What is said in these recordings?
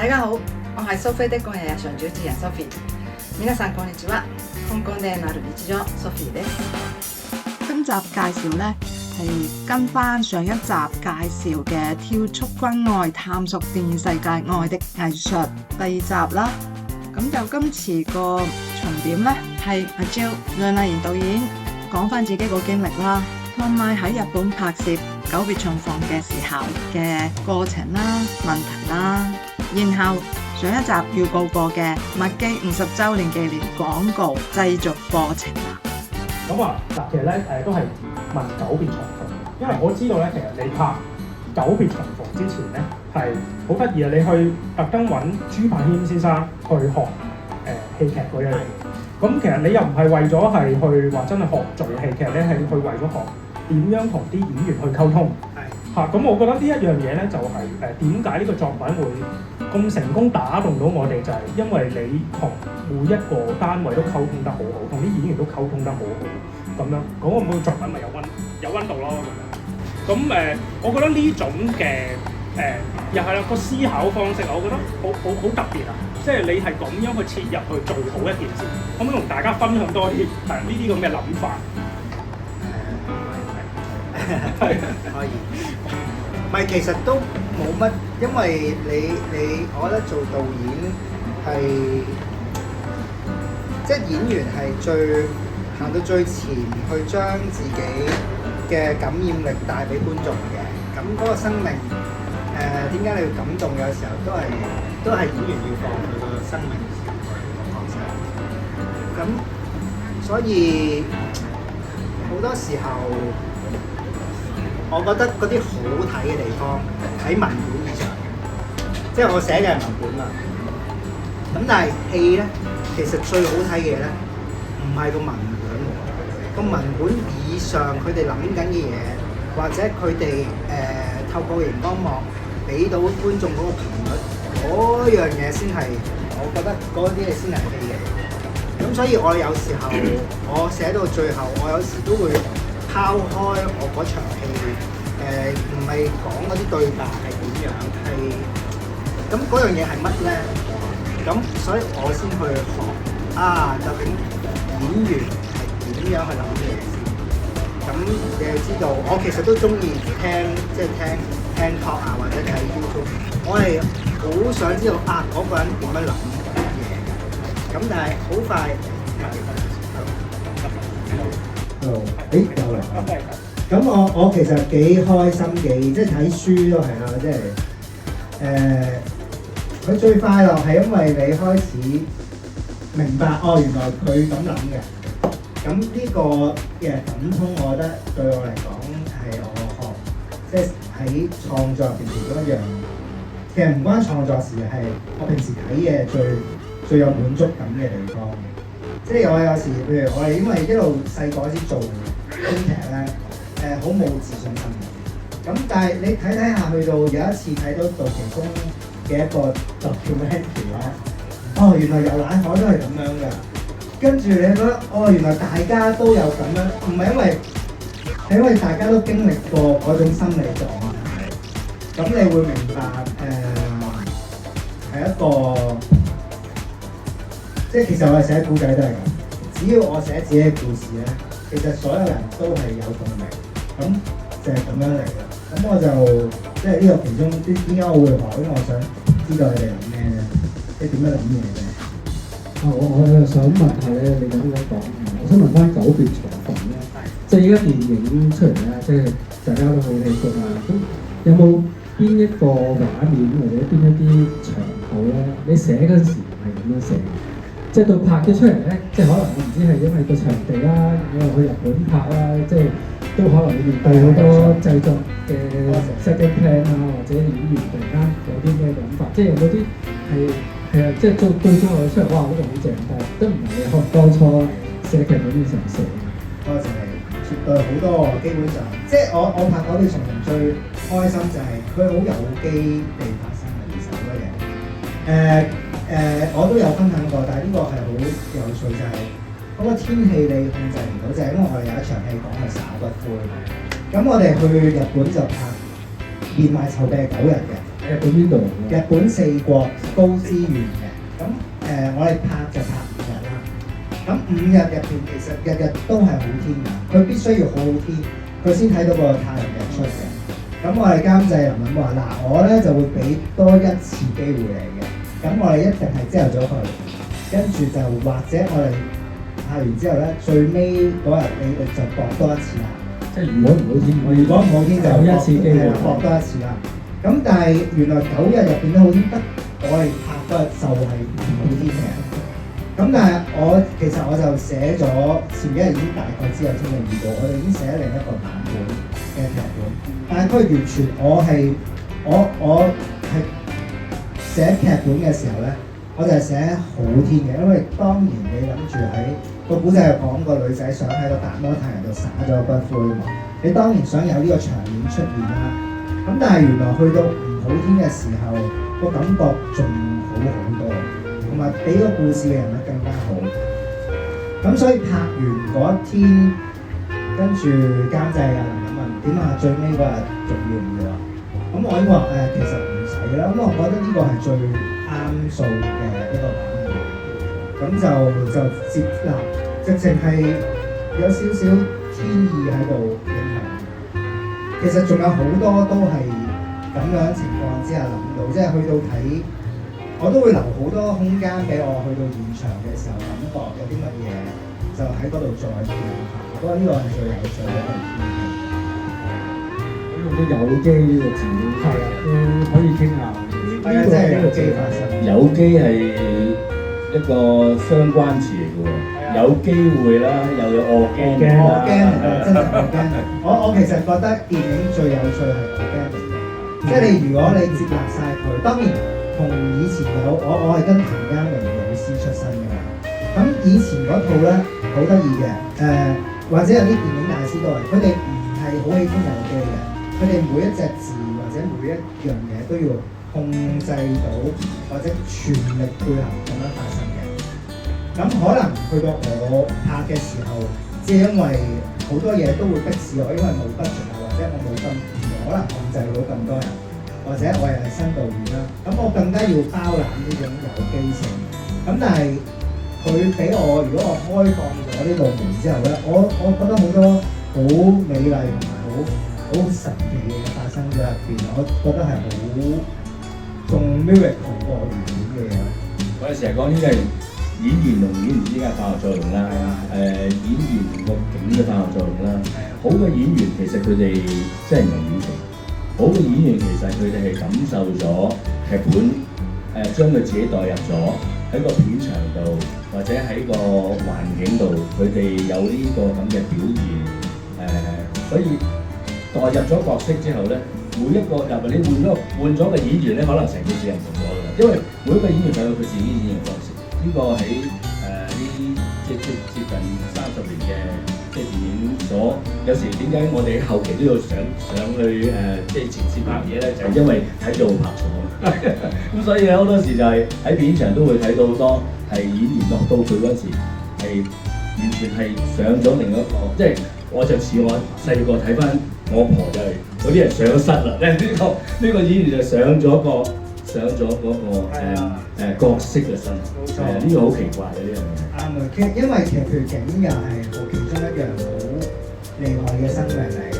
大家好，我係蘇菲的今夜日常主持人 Sophie。皆さんこんにちは。香港でなる日常 Sophie です。今集介紹呢係跟翻上一集介紹嘅跳出軍愛探索電影世界愛的藝術第二集啦。咁就今次個重點呢係阿 Jill 梁麗妍導演講翻自己個經歷啦，同埋喺日本拍攝久別重逢嘅時候嘅過程啦、問題啦，然後上一集預告過嘅麥基50週年紀念廣告製作過程啦。咁啊，嗱，其實咧都係問久別重逢，因為我知道咧，其實你拍久別重逢之前咧係好得意啊！你去特登揾朱柏謙先生去學戲劇嗰樣嘢。咁其實你又唔係為咗係去話真係學做戲劇咧，係去為咗學點樣同啲演員去溝通。嚇，咁我覺得呢一樣嘢咧就係點解呢個作品會咁成功打動到我哋，就係因為你同每一個單位都溝通得好好，同啲演員都溝通得好好，咁樣嗰個作品咪有溫度咯。咁我覺得呢種嘅又係啦個思考方式，我覺得好特別啊！即係你係咁樣去切入去做好一件事，可唔可以同大家分享多啲呢啲咁嘅諗法？可以，唔係其實都冇乜，因為你，我覺得做導演係即係演員係行到最前，去將自己嘅感染力帶俾觀眾嘅。咁嗰個生命點解你要感動？有時候都係演員要放佢個生命去講聲。咁所以好多時候。我覺得嗰啲好睇嘅地方喺文本以上，即係我寫嘅係文本啦。咁但係戲咧，其實最好睇嘅嘢咧，唔係個文本，個文本以上佢哋諗緊嘅嘢，或者佢哋透過熒光幕俾到觀眾嗰個頻率，嗰樣嘢先係我覺得嗰啲嘢先係戲嘅。咁所以我有時候我寫到最後，我有時都會拋開我嗰場戲，唔係講嗰啲對白係點樣，係咁嗰樣嘢係乜咧？咁所以我先去學究竟演員係點樣去諗嘢先。咁你要知道，我其實都中意聽 talk 啊，或者睇 YouTube， 我係好想知道嗰個人點樣諗嘢嘅。咁但係好快。有嚟。咁我其實幾開心即係睇書都係啦，即係佢最快樂係因為你開始明白原來佢咁諗嘅。咁呢個嘅感通，我覺得對我嚟講係我學即係喺創作入邊其中一樣。其實唔關創作事，係我平時睇嘢最有滿足感嘅地方。即係我有時，譬如我哋因為一路細個先做編劇咧，好冇自信心嘅。咁但係你睇下，去到有一次睇到杜琪峰嘅一個 documentary 咧，原來遊覽海都係咁樣㗎。跟住你覺得原來大家都有咁樣，唔係係因為大家都經歷過嗰種心理狀態。咁你會明白係一個。即係其實我哋寫古仔都係咁，只要我寫自己嘅故事咧，其實所有人都係有共鳴，咁就係咁樣嚟嘅。咁我就即係呢個其中點解我會學，因為我想知道你哋諗咩咧，即係點樣諗嘢嘅。我想問下咧，你咁樣講，我想問翻久別重逢咧，即係依家電影出嚟咧，即係大家都好喜歡啊。咁有冇邊一個畫面或者邊一啲場口咧，你寫嗰陣時唔係咁樣寫？即係到拍咗出嚟咧，即係可能我唔知係因為個場地啦，我又去日本拍啦，即係都可能要面對好多製作嘅 setting plan 啊，或者演員突然間有啲咩諗法，即係有冇啲係啊，即係到最後出嚟，哇，嗰度好正，但係都唔係你學當初寫劇本嘅時候寫。嗰陣係絕對好多，基本上即係我拍嗰啲重逢最開心就係佢好有機地發生嘅呢首歌嘢。我都有分享過，但係呢個係好有趣，就係嗰個天氣你控制唔到，就係因為我哋有一場戲講係灑骨灰。咁我哋去日本就拍連埋籌備9日嘅，日本邊度？日本4國高資源嘅，咁我哋拍就拍5日啦。咁5日入邊其實日日都係好天㗎，佢必須要好好天，佢先睇到個太陽日出嘅。咁我哋監製林敏話：嗱，我咧就會俾多1次機會你嘅，咁我哋一定係朝頭早去，跟住就或者我哋拍完之後咧，最尾嗰日你哋就搏多1次啦。即係如果唔好天，如果唔好天就有1次機會，搏多1次啦。咁但係原來9日入邊都好天，得我哋拍嗰日就係唔好天嘅。咁但係其實我就寫咗前幾日已經大概知有天氣預報，我哋已經寫咗另一個版本嘅劇本，但係佢完全我係寫劇本嘅時候咧，我就係寫好天嘅，因為當然你諗住喺個古仔又講個女仔想喺個達摩太陽度灑咗骨灰嘛，你當然想有呢個場面出現啦。咁但係原來去到唔好天嘅時候，個感覺仲好多，同埋俾個故事嘅人物更加好。咁所以拍完嗰一天，跟住監製啊林敏問點啊，最尾嗰日仲要唔要啊？咁我已經話其實唔使啦。咁我覺得呢個係最啱數嘅一個版本。咁就接納，直情係有少少天意喺度影響。其實仲有好多都係咁樣情況之下諗到，即係去到睇，我都會留好多空間俾我去到現場嘅時候，感覺有啲乜嘢就喺嗰度再變化。不過呢個係最有趣嘅一個天氣。用到有機呢個字，係啊，可以傾下。係啊，真係有機發生。有機係一個相關詞嚟嘅喎，有機會啦，又有organic啦，真係organic。我其實覺得電影最有趣係organic嘅，即係如果你接納晒佢，當然同以前我係跟譚家明老師出身嘅嘛。咁以前嗰套咧好得意嘅，或者有啲電影大師都係，佢哋唔係好喜歡有機嘅，佢哋每一隻字或者每一樣嘢都要控制到或者全力配合咁樣發生嘅。咁可能去到我拍嘅時候，即係因為好多嘢都會逼使我，因為冇budget啊，或者我冇咁可能控制到咁多人，或者我又係新導演啦，咁我更加要包攬呢種有機性。咁但係佢俾我，如果我開放咗呢道門之後咧，我覺得好多好美麗同埋好神奇嘅嘢發生咗入邊，我覺得係好仲 miracle 過原本嘅嘢。我哋成日講呢個係演員同演員之間嘅化學作用啦，演員個景嘅化學作用啦。好嘅演員其實佢哋真係唔係演技，好嘅演員其實佢哋係感受咗劇本，將佢自己代入咗喺個片場度，或者喺個環境度，佢哋有呢個咁嘅表現，所以代入咗角色之後咧，每一個入嚟你換咗個演員咧，可能成件事係唔同咗㗎啦，因為每一個演員就有佢自己演繹角色。呢個喺呢接近30年嘅即係電影所，有時點解我哋後期都要上去即係前線拍嘢咧，就係因為睇到拍錯。咁所以好多時就係喺片場都會睇到好多係演員落到佢嗰時係完全係上咗另一個，即係我就似我細個睇翻我婆就係嗰啲人上咗身啦，呢個演員就上咗嗰個角色嘅身，呢個好奇怪嘅呢樣嘢。啱啊，因為其實佢景又係其中一樣好厲害嘅生命嚟嘅，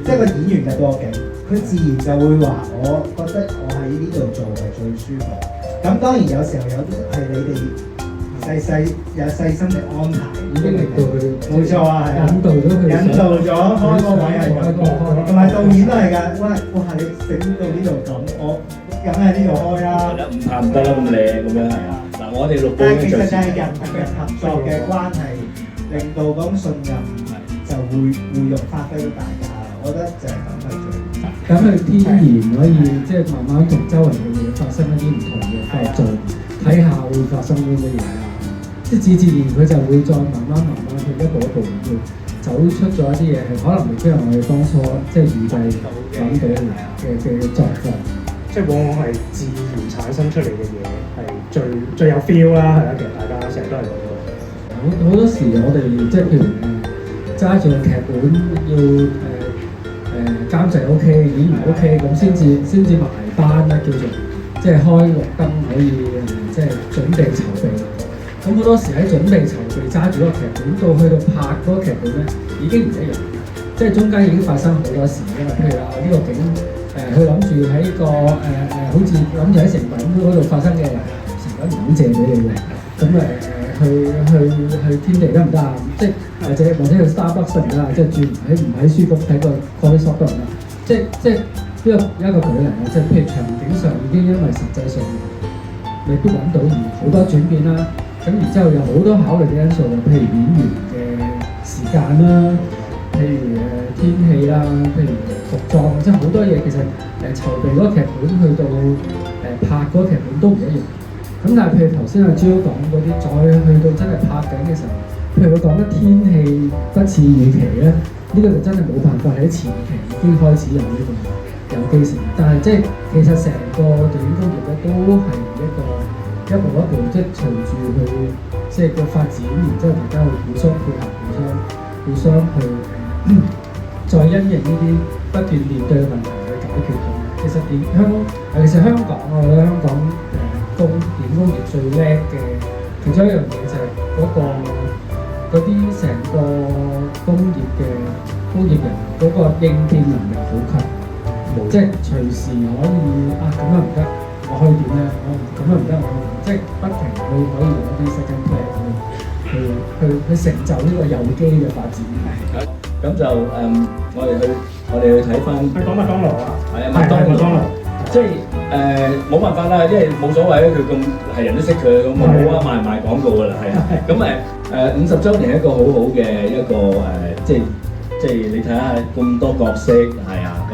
即係個演員嘅個景，佢自然就會話：我覺得我喺呢度做係最舒服。咁當然有時候有啲係你哋細心地安排，已經令到佢冇錯啊，係啊，引導咗開個位係咁，同埋導演都係㗎。哇！你整到呢度咁，我梗係呢度開啦。唔怕唔得啦，咁靚咁樣係啊。嗱，我哋錄但係其實就係人同人合作嘅關係，令到嗰種信任就會用發揮到大家啦。我覺得就係咁係最。咁佢天然可以即係慢慢同周圍嘅嘢發生一啲唔同嘅合作，睇下會發生啲乜嘢啦。即係自然佢就會再慢慢去一步一步去走出咗一啲嘢，可能未必係我哋當初即係預計諗到嘅狀況。即係往往係自然產生出嚟嘅嘢係最有 feel 啦，係啦。其實大家成日都係講到好多時我哋即係譬如揸住個劇本要監製 OK， 演員 OK， 咁先至埋單啦，叫做即係開綠燈可以即係準備籌備。咁好多時喺準備籌備揸住嗰個劇本，到去到拍嗰個劇本咧，已經唔一樣。即係中間已經發生好多事㗎嘛。譬如話呢個景佢諗住喺個好似諗住喺成品嗰度發生嘅，成品唔肯借俾你喎。咁去天地得唔得啊？即係或者去 Starbucks 得唔得啊？即係轉唔喺書局睇個 coffee shop 得唔得？即係呢個一個舉例啦。即係譬如場景上已經因為實際上未必揾到而好多轉變啦。咁然之後有好多考慮嘅因素，譬如演員嘅時間啦，譬如天氣啦，譬如服裝，即係好多嘢其實籌備嗰個劇本去到拍嗰個劇本都唔一樣。咁但係譬如頭先阿 Jo 講嗰啲，再去到真係拍緊嘅時候，譬如佢講得天氣不似預期咧，呢個就真係冇辦法喺前期已經開始有呢個有機性。但係即係其實成個電影工業咧都係一步一步即係隨住佢即係個發展，然之後大家會互相配合、互相去再因應呢啲不斷面對嘅問題去解決咁。其實尤其是香港，我覺得香港電影工業最叻嘅其中一樣嘢就係嗰啲成個工業人嗰個應變能力好強，即係隨時可以咁樣唔得，我可以點咧？咁樣唔得，我即係不停可以用一啲 second plan 去成就呢個有機嘅發展。咁就我哋去睇翻。你講麥當勞啊？係啊，麥當勞。即係冇辦法啦，因為冇所謂咧，佢咁係人都識佢，咁冇啊賣廣告㗎啦，係啊。咁50週年係一個好好嘅一個即係你睇下咁多角色係啊，咁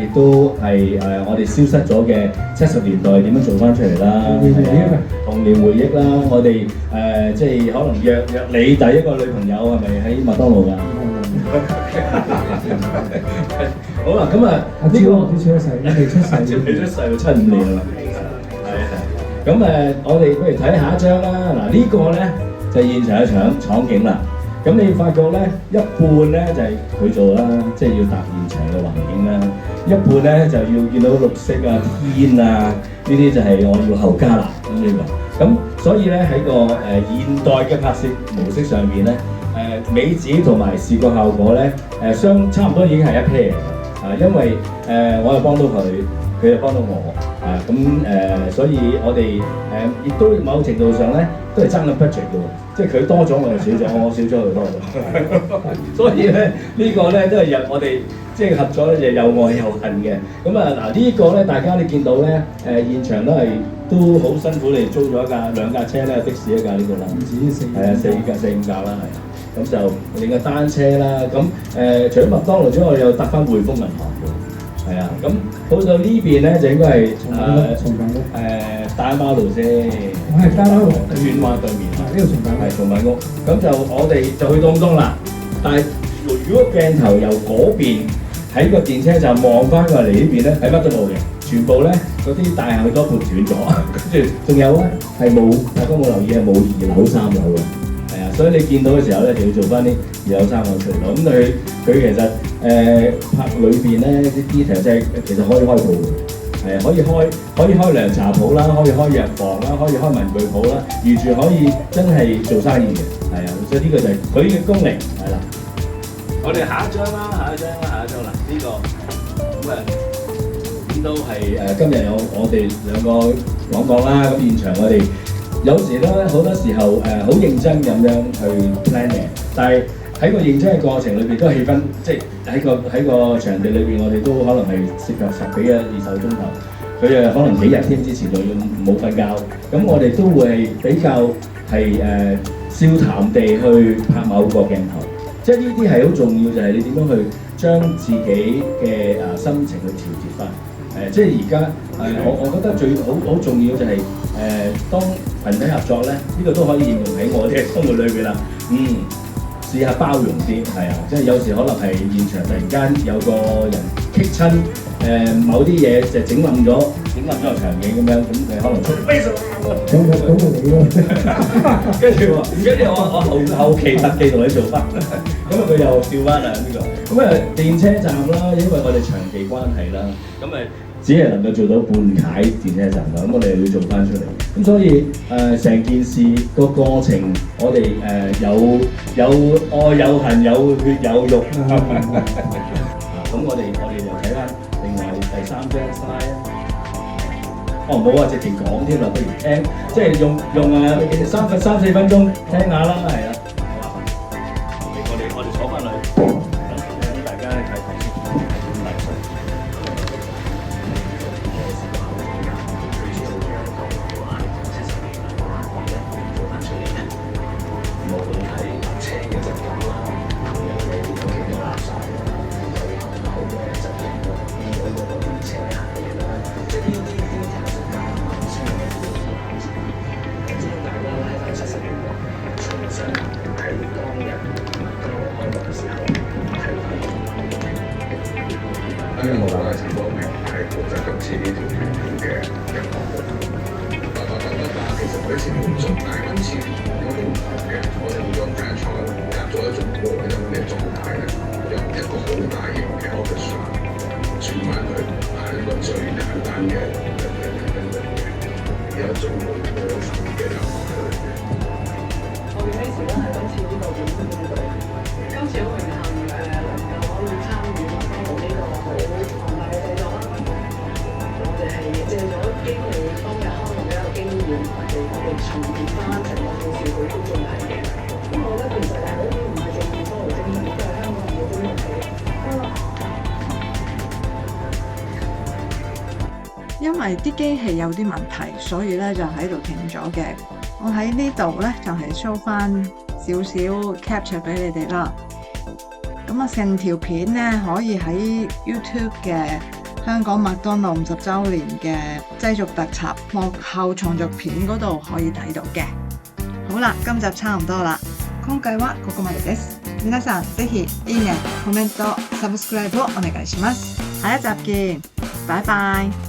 亦都係我哋消失咗嘅70年代點樣做翻出嚟啦，童年回憶啦，我哋即係可能約你第一個女朋友係咪喺麥當勞㗎？好啦，咁阿朱出世，你未出世75年啦，係。咁我哋不如睇下一張啦。嗱，呢個咧就係現場嘅場景啦。咁你發覺咧，一半咧就係佢做啦，即係要搭現場嘅環境啦；一半咧就要見到綠色啊、天啊，呢啲就係我要後加啦咁呢個。咁所以咧喺個現代嘅拍攝模式上邊咧，美指同埋視覺效果咧差唔多已經係一 pair 嘅，因為我又幫到佢，佢又幫到我，所以我哋亦都某程度上咧都係爭緊 budget 嘅喎，即係佢多咗我又少咗，我少咗佢多咗，所以咧呢個咧都係我哋即係合作咧就有愛有恨嘅。咁呢個咧大家你見到咧現場都好辛苦嚟租咗兩架車咧，的士一架呢個啦，唔止4架4、5架啦，係啊。咁就另外單車啦，咁除咗麥當勞之外，我又搭翻匯豐銀行喎，係啊，咁好到呢邊咧就應該係大馬路先，我係大馬路轉彎對面，呢度松阪屋，咁就我哋就去到咁多啦，但係如果鏡頭由嗰邊喺個電車站望翻過嚟呢邊咧，係乜都冇嘅，全部咧嗰啲大廈都撥斷咗，跟住仲有咧係冇，大家冇留意係冇2樓3樓嘅。所以你見到嘅時候咧，就要做翻啲2樓3樓出嚟咯。咁佢其實拍裏邊咧啲 detail 即係其實可以開鋪嘅，可以開涼茶鋪啦，可以開藥房啦，可以開文具鋪啦，完全可以真係做生意嘅，係啊。所以呢個就係佢嘅功力，係啦。我哋下一張啦，呢個咁見到係今日有我哋2個講啦，咁現場我哋。有時咧，好多時候好認真咁樣去 plan 嘅，但係喺個認真嘅過程裏邊，都氣氛即係喺個場地裏邊，我哋都可能係涉及10幾20個鐘頭。佢可能幾日添之前就要冇瞓覺，咁我哋都會比較係笑談地去拍某個鏡頭。即係呢啲係好重要，就係你點樣去將自己嘅心情去調節翻。即係而家我覺得最好重要就係當群體合作咧，呢個都可以應用喺我哋嘅生活裏邊啦。試下包容啲，係啊，即係有時可能係現場突然間有個人棘親某啲嘢就整冧咗個場景咁樣，咁佢可能出嚟，咁就你咯。跟住我後期特技同你做翻，咁啊佢又笑翻啦呢個，咁啊電車站啦，因為我哋長期關係啦，咁啊只係能夠做到半解電車站啦，咁我哋又要做翻出嚟，咁所以成件事個過程，我哋有愛有恨有血有肉，咁我哋又睇翻另外第3張 slide 啊。哦，冇啊，直情講添啦，不如聽，即係用3-4分鐘聽下啦，係啦，好啊，我哋坐翻去，等大家睇睇先，因為我話陳光明係負責今次呢條片嘅一個項目。其實我以前冇做，但係今次我都唔同嘅。我哋會用 French 夾咗一種個人嘅狀態咧，由一個好大型嘅 orchestra 轉翻去一個最簡單嘅有一種好歌手嘅感覺喺裏邊。我哋呢時咧係今次呢個本身呢度，今次好榮幸能夠可以參與麥當勞呢個好龐大嘅製作啦。我哋係借咗經理當日開幕嘅一個經驗，我哋重現翻成個故事俾觀眾睇嘅。咁我覺得其實係好唔係淨係麥當勞精神，都係香港人嘅精神嚟嘅。因為啲機器有啲問題，所以咧就喺度停咗嘅。我喺呢度咧就係 show 翻少少 capture 俾你哋啦。咁啊，成條片咧可以喺 YouTube 嘅香港麥當勞50週年嘅製作特輯幕後創作片嗰度可以睇到嘅。好啦，今集差唔多啦。今回はここまでです。皆さんぜひいいね、コメント、サブスクライブをお願いします。下一集見，拜拜。